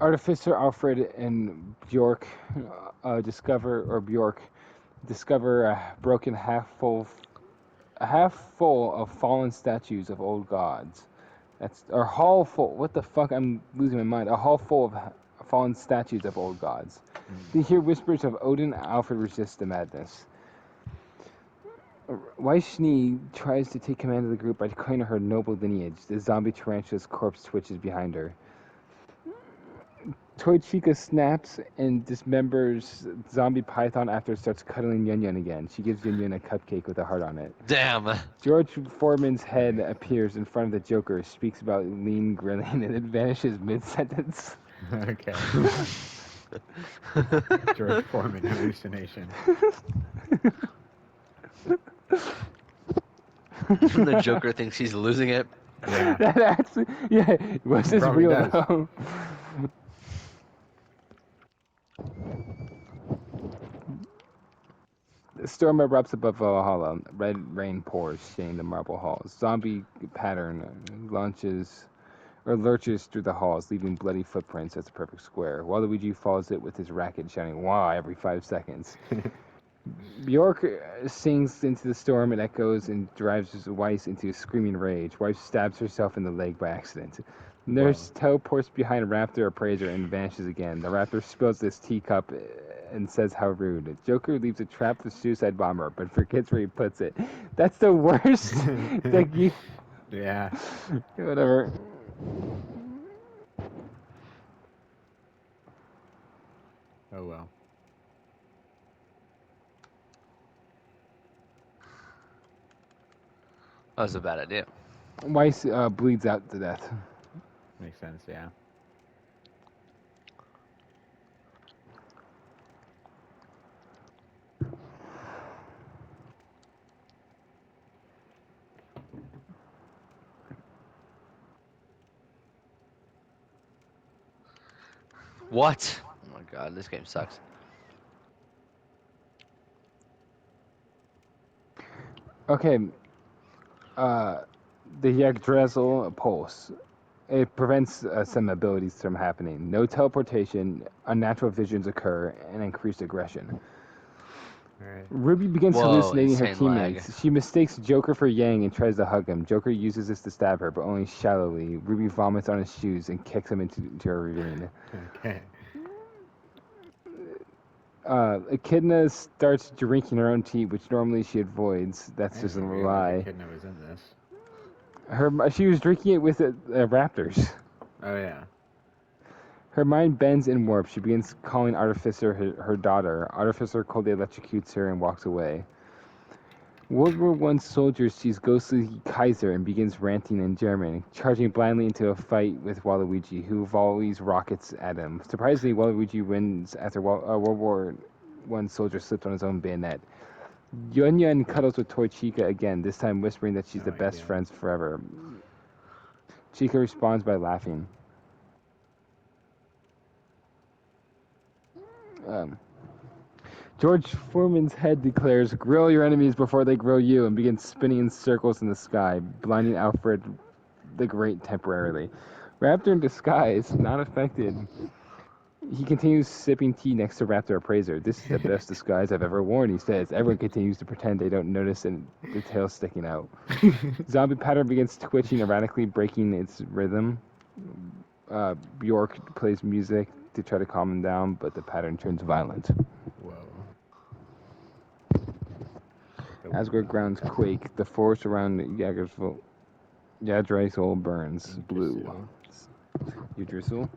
Artificer Alfred and Bjork discover a half full of fallen statues of old gods. That's or hall full. What the fuck? I'm losing my mind. A hall full of fallen statues of old gods. They hear whispers of Odin. Alfred resists the madness. Weiss-Schnee tries to take command of the group by declaring her noble lineage. The zombie tarantula's corpse twitches behind her. Toy Chica snaps and dismembers zombie python after it starts cuddling Yun Yun again. She gives Yun Yun a cupcake with a heart on it. Damn. George Foreman's head appears in front of the Joker, speaks about lean grilling, and it vanishes mid-sentence. Okay. George Foreman hallucination. The Joker thinks he's losing it. Yeah. That actually, yeah, was this Probably real does. though? The storm erupts above Valhalla. Red rain pours, staining the marble halls. Zombie pattern lurches through the halls, leaving bloody footprints as a perfect square. Waluigi follows it with his racket, shouting "Wah!" every 5 seconds. Bjork sings into the storm and echoes and drives Weiss into a screaming rage. Weiss stabs herself in the leg by accident. Nurse teleports behind a raptor appraiser and vanishes again. The raptor spills this teacup and says how rude. Joker leaves a trap for suicide bomber, but forgets where he puts it. That's the worst. Yeah. Whatever. Oh well. That was a bad idea. Weiss bleeds out to death. Makes sense, yeah. What? Oh my god, this game sucks. Okay. The Yggdrasil pulse. It prevents some abilities from happening. No teleportation, unnatural visions occur, and increased aggression. Alright. Ruby begins Whoa, hallucinating her insane lag. teammates. She mistakes Joker for Yang and tries to hug him. Joker uses this to stab her, but only shallowly. Ruby vomits on his shoes and kicks him into a ravine. Okay. Echidna starts drinking her own tea, which normally she avoids. That's just a Realize lie. Echidna was in this. She was drinking it with raptors. Oh yeah. Her mind bends and warps. She begins calling Artificer her daughter. Artificer coldly electrocutes her and walks away. World War I soldier sees ghostly Kaiser and begins ranting in German, charging blindly into a fight with Waluigi, who volleys rockets at him. Surprisingly, Waluigi wins after World War I soldier slipped on his own bayonet. Yun Yun cuddles with Toy Chica again, this time whispering that she's the best friends forever. Chica responds by laughing. George Foreman's head declares, "Grill your enemies before they grill you," and begins spinning in circles in the sky, blinding Alfred the Great temporarily. Raptor in disguise, not affected. He continues sipping tea next to Raptor Appraiser. "This is the best disguise I've ever worn," he says. Everyone continues to pretend they don't notice the tail sticking out. Zombie pattern begins twitching erratically, breaking its rhythm. Bjork plays music to try to calm him down, but the pattern turns violent. Whoa. Asgard grounds quake. The forest around Yggdrasil burns blue. Yggdrasil.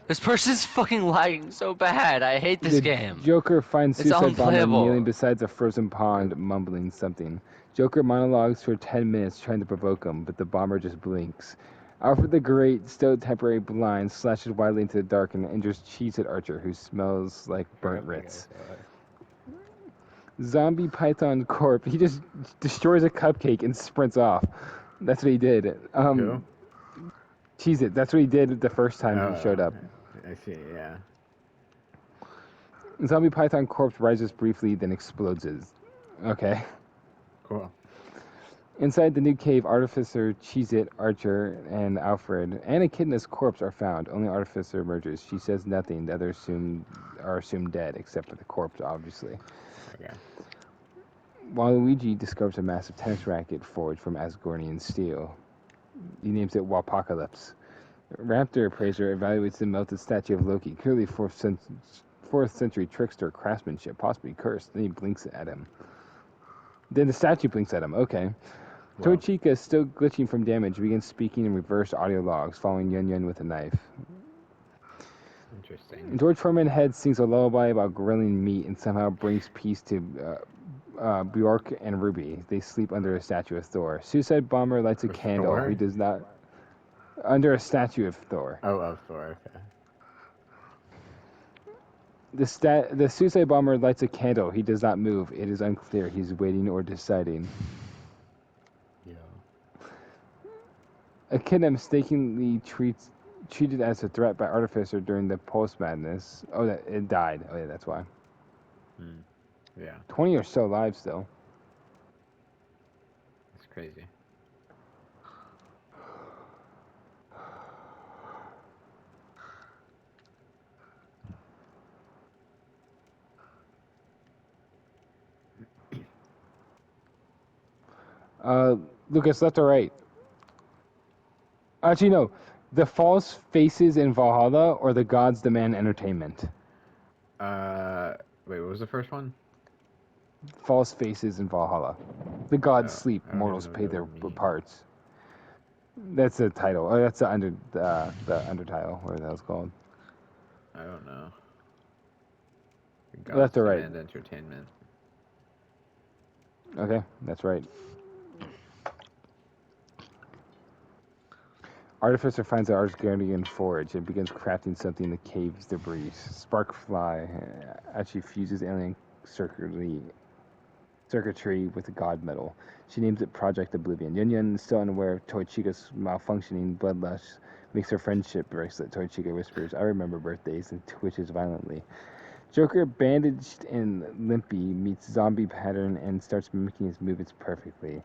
This person's fucking lagging so bad. I hate this The game. Joker finds It's Suicide Bomber unplayable. kneeling beside a frozen pond, mumbling something. Joker monologues for 10 minutes, trying to provoke him, but the bomber just blinks. Alfred the Great, still temporarily blind, slashes wildly into the dark and injures Cheez-It Archer, who smells like burnt Ritz. Zombie Python Corp. He just destroys a cupcake and sprints off. That's what he did. Who? Cheez-It. That's what he did the first time he showed up. I see, yeah. Zombie Python Corpse rises briefly, then explodes. Okay. Cool. Inside the new cave, Artificer, Cheez-It, Archer, and Alfred, and Echidna's corpse are found. Only Artificer emerges. She says nothing. The others are assumed dead, except for the corpse, obviously. Okay. Waluigi discovers a massive tennis racket forged from Asgardian steel. He names it Wapocalypse. Raptor Appraiser evaluates the melted statue of Loki, clearly 4th century trickster craftsmanship, possibly cursed. Then he blinks at him. Then the statue blinks at him. Okay. Well, Toichika, still glitching from damage, begins speaking in reverse audio logs, following Yun Yun with a knife. interesting. George Foreman head sings a lullaby about grilling meat and somehow brings peace to Bjork and Ruby. They sleep under a statue of Thor. Suicide Bomber lights a Of candle. Thor? He does not. Under a statue of Thor. Oh, of Thor. Okay. The Suicide Bomber lights a candle. He does not move. It is unclear. He's waiting or deciding. Yeah. Echidna mistakenly treated as a threat by Artificer during the Pulse Madness. Oh, it died. Oh, yeah, that's why. Yeah. 20 or so lives, though. That's crazy. Lucas, left or right? Actually, no. The false faces in Valhalla or the gods demand entertainment? Wait, what was the first one? False faces in Valhalla. The gods Oh, sleep, I don't mortals even know pay what their that would mean. parts. That's the title. Oh, that's the undertitle, whatever the hell's called. I don't know. Left or right? Demand entertainment. Okay, that's right. Artificer finds the Asgardian forge and begins crafting something in the cave's debris. Sparkfly actually fuses alien circuitry with the god metal. She names it Project Oblivion. Yun Yun, still unaware of Toichika's malfunctioning bloodlust, makes her friendship bracelet. Toichika whispers, "I remember birthdays," and twitches violently. Joker, bandaged and limpy, meets Zombie Pattern and starts mimicking his movements perfectly.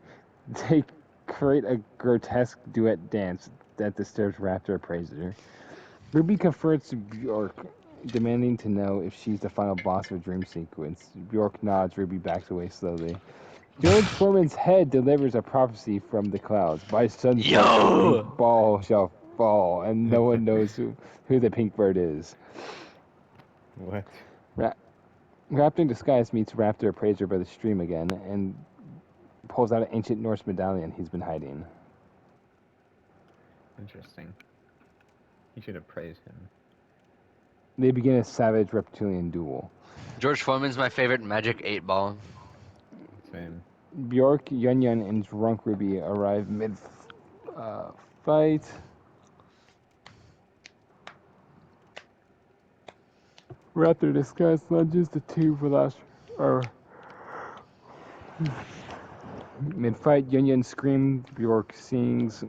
They create a grotesque duet dance that disturbs Raptor Appraiser. Ruby confronts Bjork, demanding to know if she's the final boss of a dream sequence. Bjork nods, Ruby backs away slowly. George Foreman's head delivers a prophecy from the clouds. By sunset, the pink ball shall fall, and no one knows who the pink bird is. What? Raptor in disguise meets Raptor Appraiser by the stream again and pulls out an ancient Norse medallion he's been hiding. Interesting. You should have praised him. They begin a savage reptilian duel. George Foreman's my favorite Magic 8 Ball. Same. Bjork, Yun Yun, and Drunk Ruby arrive mid-fight. Raptor disguise lunges the two mid-fight. Yun Yun screams, Bjork sings,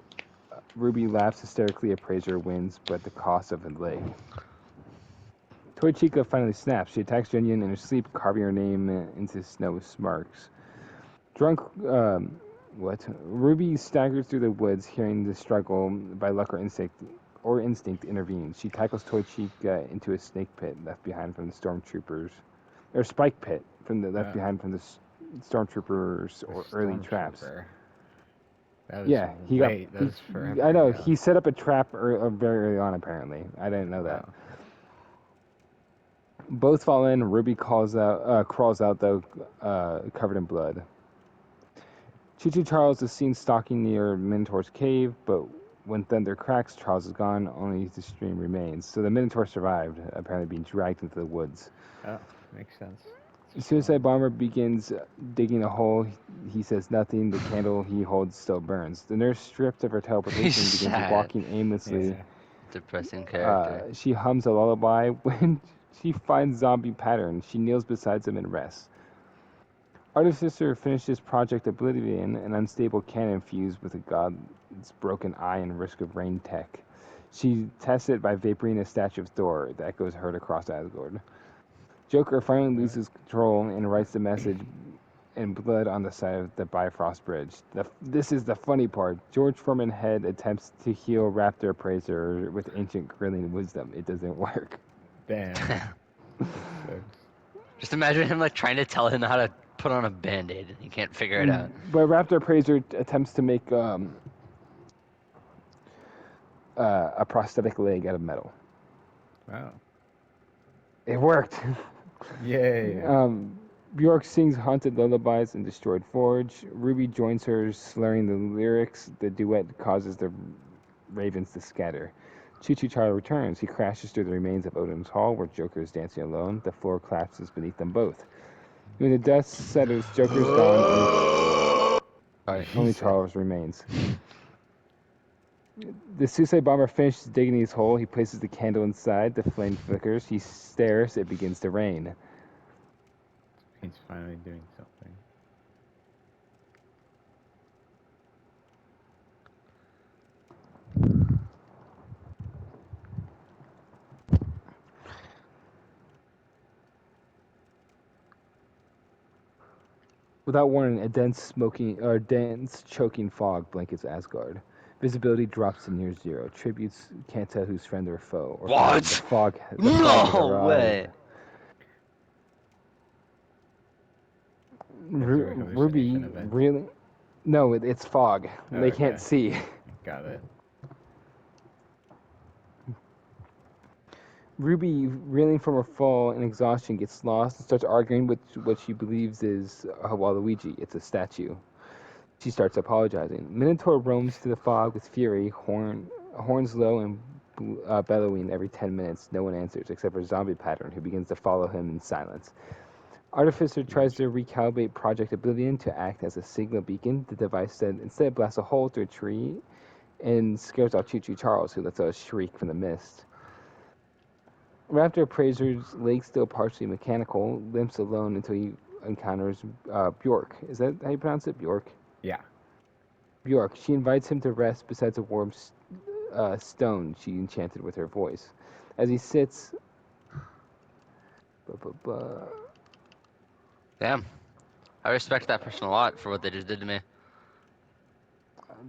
Ruby laughs hysterically. Appraiser wins, but at the cost of a leg. Toichika finally snaps. She attacks Yun Yun in her sleep, carving her name into snow with marks. Ruby staggers through the woods, hearing the struggle. By luck or instinct intervenes. She tackles Toichika into a snake pit left behind from the stormtroopers, or spike pit left behind from the stormtroopers or early traps. That Yeah, that's forever I know ago. he set up a trap very early on. Apparently, I didn't know that. Wow. Both fall in. Ruby crawls out though, covered in blood. Choo Choo Charles is seen stalking near Minotaur's cave, but when thunder cracks, Charles is gone. Only the stream remains. So the Minotaur survived, apparently being dragged into the woods. Oh, makes sense. Suicide Bomber begins digging a hole. He says nothing. The candle he holds still burns. The nurse, stripped of her teleportation, He's begins sad. walking aimlessly. Yeah. Depressing character. She hums a lullaby. When she finds Zombie Pattern, she kneels beside him and rests. Artificer finishes Project Oblivion, an unstable cannon fused with a god's broken eye and risk of rain tech. She tests it by vaporing a statue of Thor. The echoes heard across Asgard. Joker finally loses control and writes the message and blood on the side of the Bifrost Bridge. This is the funny part. George Foreman Head attempts to heal Raptor Appraiser with ancient grilling wisdom. It doesn't work. Damn. Sucks. Just imagine him like trying to tell him how to put on a band-aid and he can't figure it out. But Raptor Appraiser attempts to make a prosthetic leg out of metal. Wow. It worked. Yay. Bjork sings haunted lullabies in Destroyed Forge. Ruby joins her, slurring the lyrics. The duet causes the ravens to scatter. Choo Choo Charlie returns. He crashes through the remains of Odin's Hall, where Joker is dancing alone. The floor collapses beneath them both. When the dust settles, Joker's gone. Only Charles remains. The Suicide Bomber finishes digging his hole. He places the candle inside. The flame flickers. He stares. It begins to rain. He's finally doing something. Without warning, a dense choking fog blankets Asgard. Visibility drops to near zero. Tributes can't tell who's friend or foe. Or What? The fog has No way. arrived. Ruby, really? No, it's fog. Oh, they can't see. Got it. Ruby, reeling from her fall and exhaustion, gets lost and starts arguing with what she believes is Waluigi. It's a statue. She starts apologizing. Minotaur roams through the fog with fury, horns low and bellowing every 10 minutes. No one answers except for Zombie Pattern, who begins to follow him in silence. Artificer tries to recalibrate Project Oblivion to act as a signal beacon. The device instead blasts a hole through a tree and scares off Choo Choo Charles, who lets out a shriek from the mist. Raptor Appraiser's leg still partially mechanical, limps alone until he encounters Bjork. Is that how you pronounce it? Bjork? Yeah. Bjork. She invites him to rest beside a warm stone she enchanted with her voice. As he sits... Damn. I respect that person a lot for what they just did to me.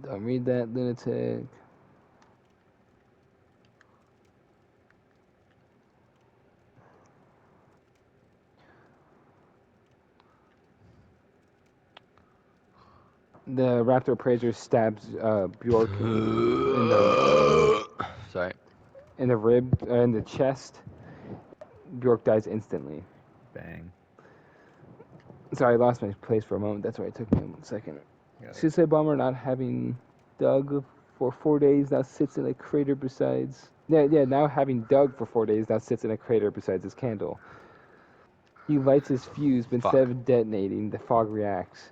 Don't read that, lunatic. The Raptor Appraiser stabs Bjork in the rib, in the chest. Bjork dies instantly. Bang. Sorry, I lost my place for a moment. That's why it took me 1 second. Suicide Bomber, not having dug for 4 days, now sits in a crater besides... now having dug for 4 days, now sits in a crater besides his candle. He lights his fuse, but instead of detonating, the fog reacts.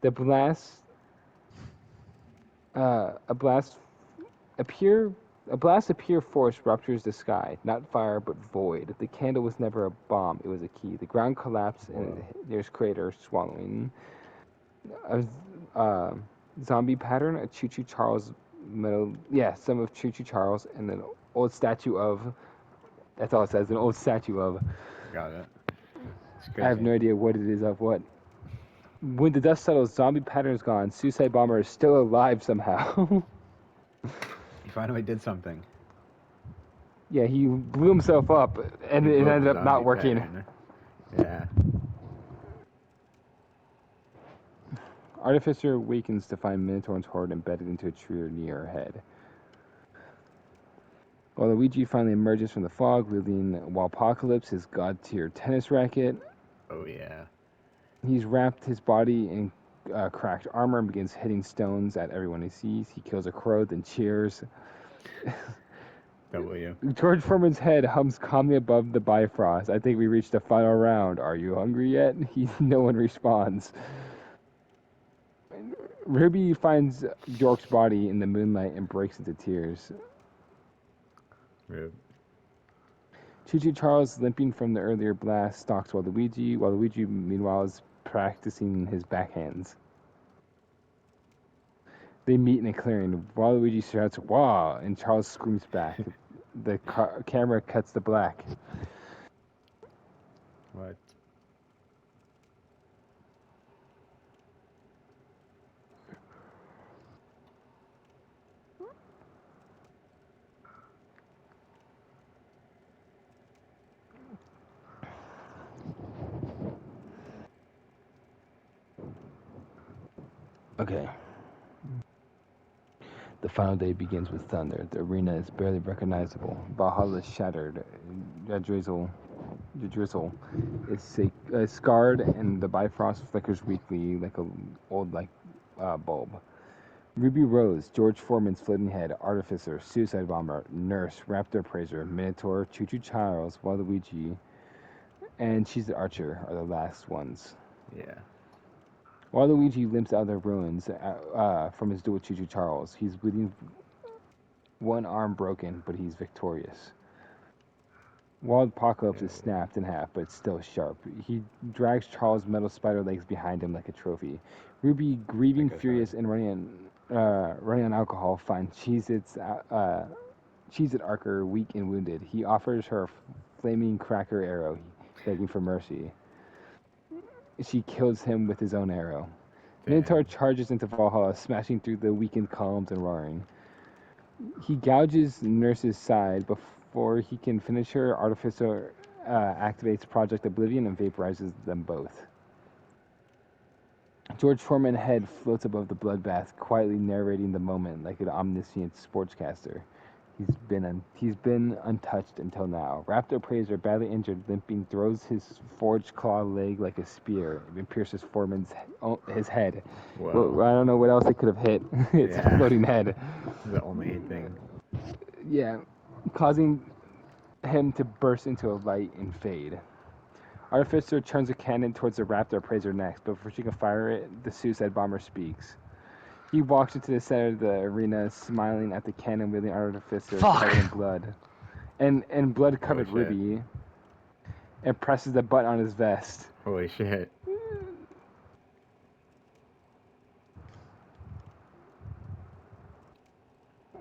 The blast... A blast of pure force ruptures the sky. Not fire, but void. The candle was never a bomb. It was a key. The ground collapsed, and there's crater swallowing. Zombie Pattern, a Choo Choo Charles metal... Yeah, some of Choo Choo Charles, and an old statue of... That's all it says, an old statue of... Got it. I have no idea what it is of what. When the dust settles, Zombie Pattern is gone. Suicide Bomber is still alive somehow. He finally did something. Yeah, he blew himself up, and it ended up not working. Pattern. Yeah. Artificer awakens to find Minotaur's horde embedded into a tree near her head. While Luigi finally emerges from the fog, wielding Walpocalypse, his god-tier tennis racket. Oh, yeah. He's wrapped his body in cracked armor and begins hitting stones at everyone he sees. He kills a crow, then cheers. W. George Foreman's head hums calmly above the Bifrost. I think we reached the final round. Are you hungry yet? No one responds. Ruby finds Bjork's body in the moonlight and breaks into tears. Rube. Choo Choo Charles, limping from the earlier blast, stalks Waluigi, while Luigi, meanwhile, is practicing his backhands. They meet in a clearing. Waluigi shouts, "Wah!" and Charles screams back. The camera cuts to black. What? Okay. The final day begins with thunder. The arena is barely recognizable. Valhalla is shattered. Yggdrasil is scarred, and the Bifrost flickers weakly like an old bulb. Ruby Rose, George Foreman's floating head, Artificer, Suicide Bomber, Nurse, Raptor Praiser, Minotaur, Choo Choo Charles, Waluigi, and She's the Archer are the last ones. Yeah. Waluigi limps out of the ruins from his duel with Choo Choo Charles. He's bleeding, one arm broken, but he's victorious. Wild Apocalypse is snapped in half, but it's still sharp. He drags Charles' metal spider legs behind him like a trophy. Ruby, grieving, furious, and running on alcohol, finds Cheez-It Archer weak and wounded. He offers her a flaming cracker arrow, begging for mercy. She kills him with his own arrow. Damn. Minotaur charges into Valhalla, smashing through the weakened columns and roaring. He gouges Nurse's side before he can finish her. Artificer activates Project Oblivion and vaporizes them both. George Foreman's head floats above the bloodbath, quietly narrating the moment like an omniscient sportscaster. He's been untouched until now. Raptor Praiser, badly injured, limping, throws his forged claw leg like a spear and pierces Foreman's his head. Whoa. Well, I don't know what else they could have hit. It's a Yeah. floating head. The only thing. Yeah, causing him to burst into a light and fade. Artificer turns a cannon towards the Raptor Praiser next, but before she can fire it, the Suicide Bomber speaks. He walks into the center of the arena, smiling at the cannon-wielding Artificer covered in blood. And blood-covered Holy shit. Ruby, and presses the button on his vest. Holy shit.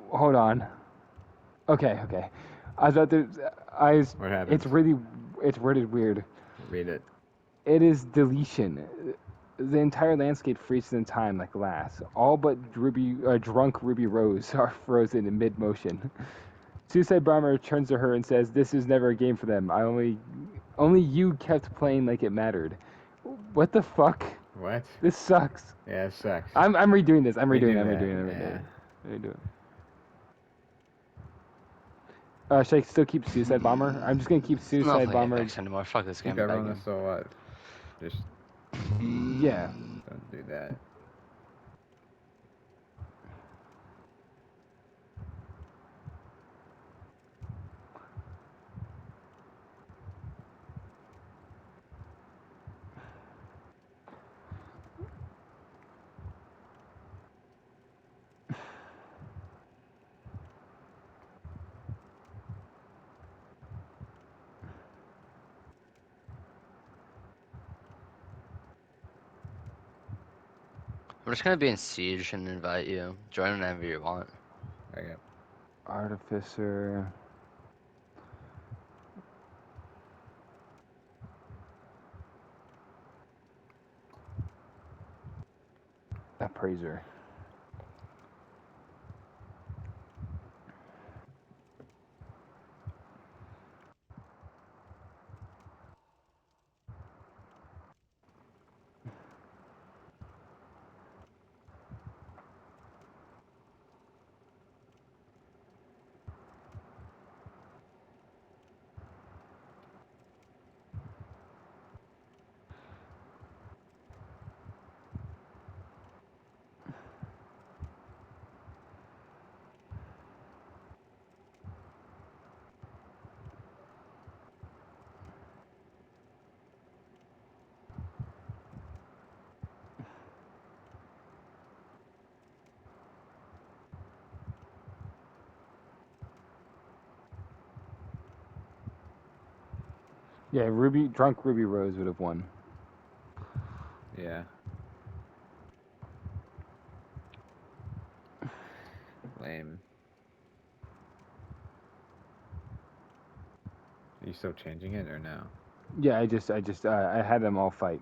Hold on. Okay. I thought What happened? it's worded weird. Read it. It is deletion. The entire landscape freezes in time like glass. All but drunk Ruby Rose are frozen in mid-motion. Suicide Bomber turns to her and says, "This is never a game for them. Only you kept playing like it mattered." What the fuck? What? This sucks. Yeah, it sucks. I'm redoing this. I'm redoing Redo it. Should I still keep Suicide Bomber? I'm just gonna keep I'm not Suicide playing Bomber. Apex anymore. Fuck this game. Keep everyone that's still alive. Just Yeah. don't do that. I'm just gonna be in Siege and invite you. Join whenever you want. Okay. Artificer. Appraiser. Yeah, drunk Ruby Rose would have won. Yeah. Lame. Are you still changing it or no? Yeah, I had them all fight.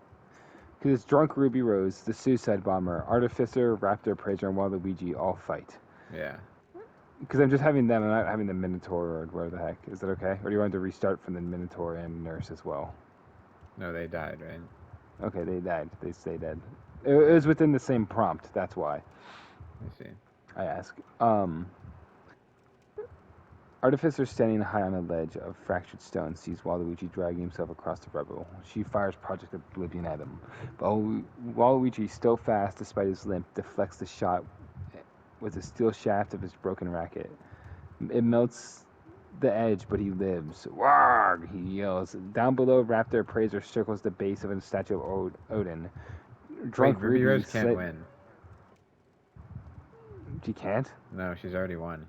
Because it's drunk Ruby Rose, the Suicide Bomber, Artificer, Raptor, Praiser, and Waluigi all fight. Yeah. Because I'm just having them, I'm not having the Minotaur or whatever the heck. Is that okay? Or do you want to restart from the Minotaur and Nurse as well? No, they died, right? Okay, they died. They stay dead. It was within the same prompt. That's why Let me see. I ask. Artificer standing high on a ledge of fractured stone sees Waluigi dragging himself across the rubble. She fires Project Oblivion at him. But Waluigi, still fast despite his limp, deflects the shot with the steel shaft of his broken racket. It melts the edge, but he lives. Warg! He yells. Down below, Raptor Appraiser circles the base of a statue of Odin. Drunk Wait, Ruby Ruby Rose can't win. She can't? No, she's already won.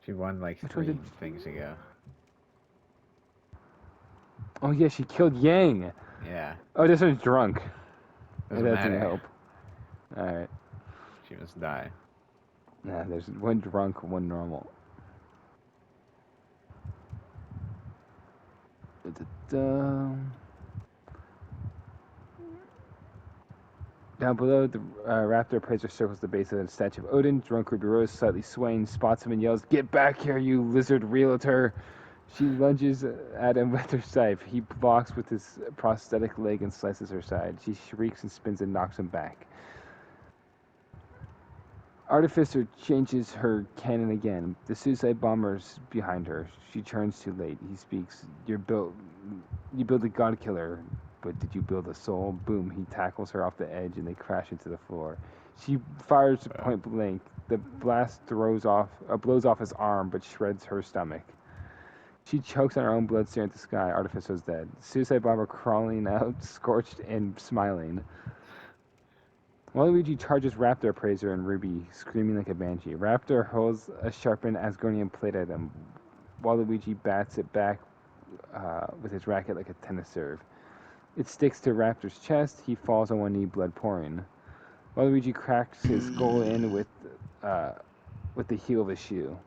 She won like Which one 3 did- things ago. Oh yeah, she killed Yang. Yeah. Oh, this one's drunk. Doesn't That doesn't matter. help. Alright. She must die. Nah, there's one drunk, one normal. Da-da-da. Down below, the Raptor Appraiser circles the base of the statue of Odin. Drunk Ruby Rose, slightly swaying, spots him and yells, "Get back here, you lizard realtor!" She lunges at him with her scythe. He blocks with his prosthetic leg and slices her side. She shrieks and spins and knocks him back. Artificer changes her cannon again. The suicide bomber's behind her. She turns too late. He speaks. You built a god killer, but did you build a soul? Boom. He tackles her off the edge and they crash into the floor. She fires point blank. The blast blows off his arm, but shreds her stomach. She chokes on her own blood, staring at the sky. Artificer's dead. Suicide bomber crawling out, scorched and smiling. Waluigi charges Raptor Appraiser and Ruby, screaming like a banshee. Raptor hurls a sharpened Asgardian plate at him. Waluigi bats it back with his racket like a tennis serve. It sticks to Raptor's chest. He falls on one knee, blood pouring. Waluigi cracks his skull in with the heel of his shoe.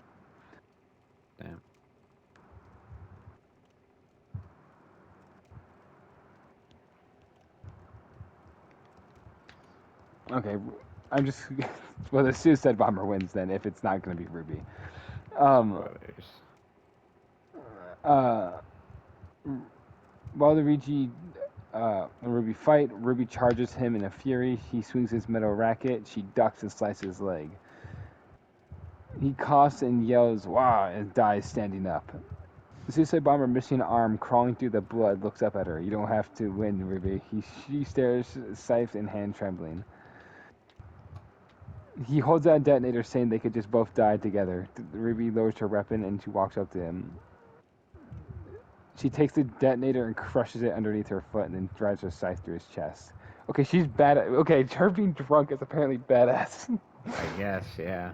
Damn. Okay, I'm just... Well, the suicide bomber wins then, if it's not going to be Ruby. Spoilers. Waluigi and Ruby fight. Ruby charges him in a fury. He swings his metal racket. She ducks and slices his leg. He coughs and yells, "Wah!" and dies standing up. The suicide bomber, missing an arm, crawling through the blood, looks up at her. "You don't have to win, Ruby." She stares, scythe in hand, trembling. He holds out a detonator, saying they could just both die together. Ruby lowers her weapon and she walks up to him. She takes the detonator and crushes it underneath her foot and then drives her scythe through his chest. Okay, she's bad. Okay, her being drunk is apparently badass. I guess, yeah.